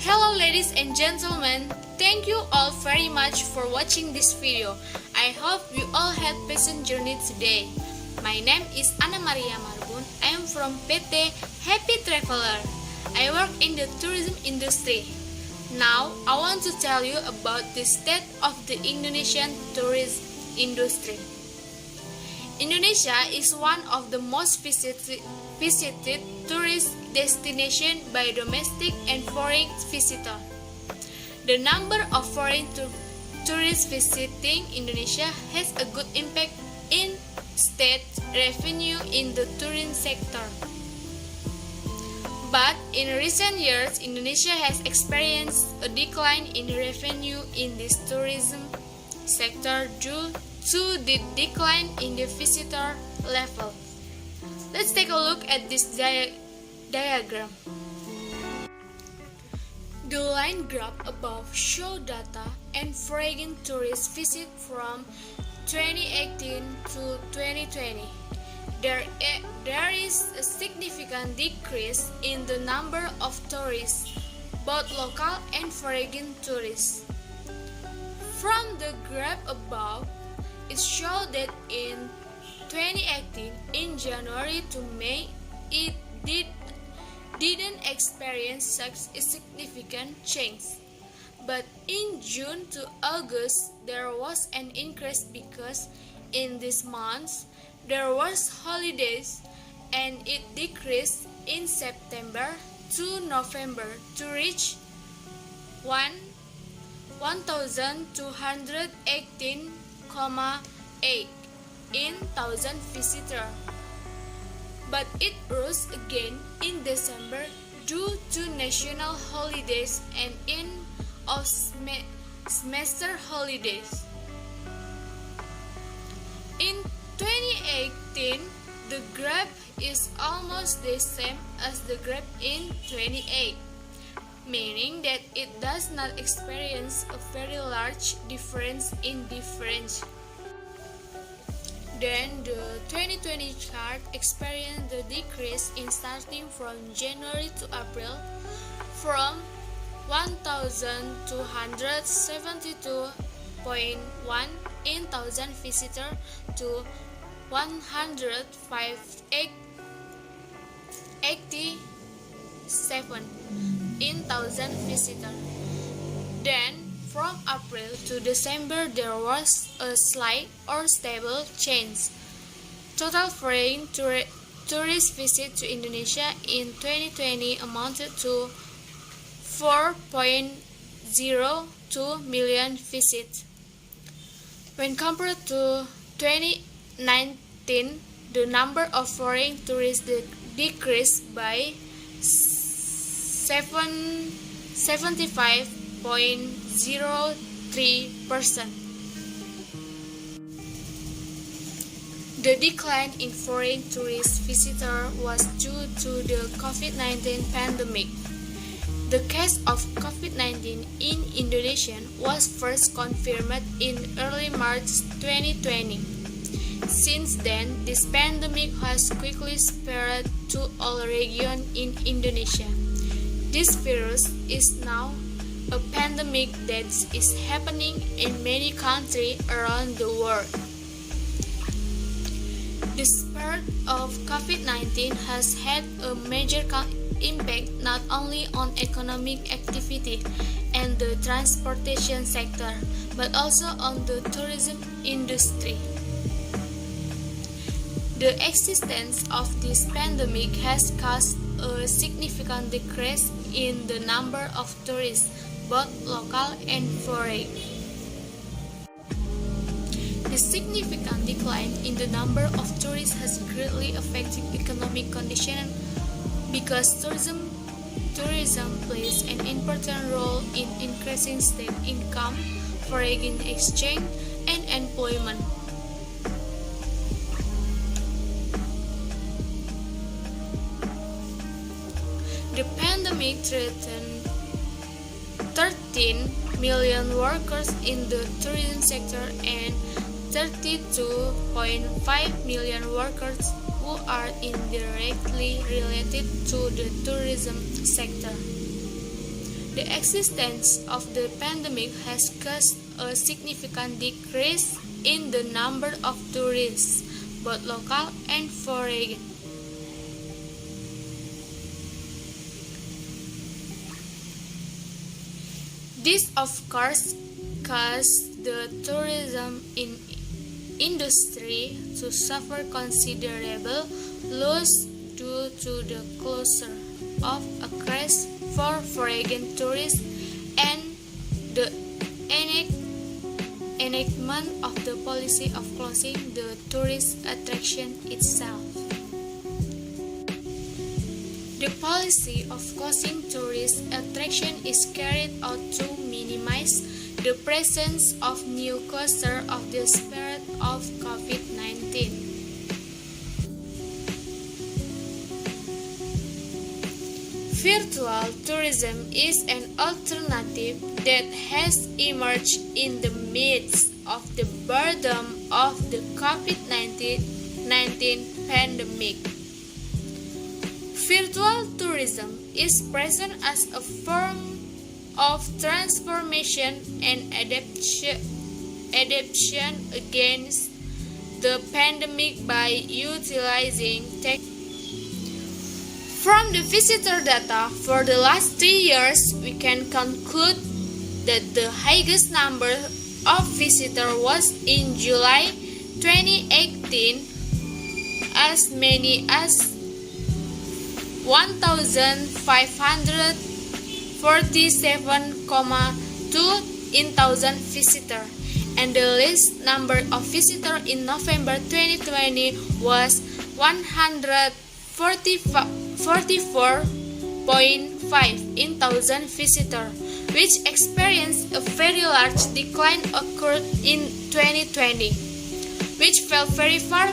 Hello ladies and gentlemen, thank you all very much for watching this video. I hope you all had pleasant journey today. My name is Anna Maria Marbun. I am from PT Happy Traveler. I work in the tourism industry. Now, I want to tell you about the state of the Indonesian tourism industry. Indonesia is one of the most visited tourist destinations by domestic and foreign visitors. The number of foreign tourists visiting Indonesia has a good impact in state revenue in the tourism sector. But in recent years, Indonesia has experienced a decline in revenue in this tourism sector due to the decline in the visitor level. Let's take a look at this diagram. The line graph above shows data and foreign tourist visit from 2018 to 2020. There is a significant decrease in the number of tourists, both local and foreign tourists. From the graph above, it shows that in 2018, in January to May, it didn't experience such a significant change. But in June to August, there was an increase because in these months, there was holidays and it decreased in September to November to reach 1,218,8 in 1,000 visitors. But it rose again in December due to national holidays and end of semester holidays. In 2018, the graph is almost the same as the graph in 2018, meaning that it does not experience a very large difference in difference. Then the 2020 chart experienced the decrease in starting from January to April from 1,272.1 in 1,000 visitors to 105.87 in 1,000 visitors. Then from April to December, there was a slight or stable change. Total foreign tourist visits to Indonesia in 2020 amounted to 4.02 million visits. When compared to 2019, the number of foreign tourists decreased by 75.03%. The decline in foreign tourist visitors was due to the COVID-19 pandemic. The case of COVID-19 in Indonesia was first confirmed in early March 2020. Since then, this pandemic has quickly spread to all regions in Indonesia. This virus is now a pandemic that is happening in many countries around the world. The spread of COVID-19 has had a major impact not only on economic activity and the transportation sector, but also on the tourism industry. The existence of this pandemic has caused a significant decrease in the number of tourists, both local and foreign. The significant decline in the number of tourists has greatly affected economic conditions because tourism plays an important role in increasing state income, foreign exchange, and employment. The pandemic threatened 13 million workers in the tourism sector and 32.5 million workers who are indirectly related to the tourism sector. the existence of the pandemic has caused a significant decrease in the number of tourists, both local and foreign. This, of course, caused the tourism industry to suffer considerable loss due to the closure of across for foreign tourists and the enactment of the policy of closing the tourist attraction itself. The policy of closing tourist attraction is carried out to minimize the presence of new clusters of the spread of COVID-19. Virtual tourism is an alternative that has emerged in the midst of the burden of the COVID-19 pandemic. Virtual tourism is present as a form of transformation and adaptation against the pandemic by utilizing technology. From the visitor data for the last 3 years, we can conclude that the highest number of visitors was in July 2018, as many as 1,547,200 visitors, and the least number of visitors in November 2020 was 144.5 visitors, which experienced a very large decline occurred in 2020, which fell very far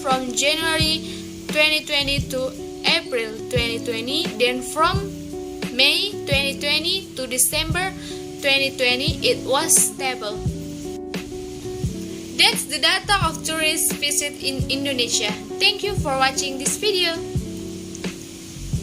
from January 2020 to April 2020, then from May 2020 to December 2020 it was stable. That's the data of tourist visit in Indonesia. Thank you for watching this video.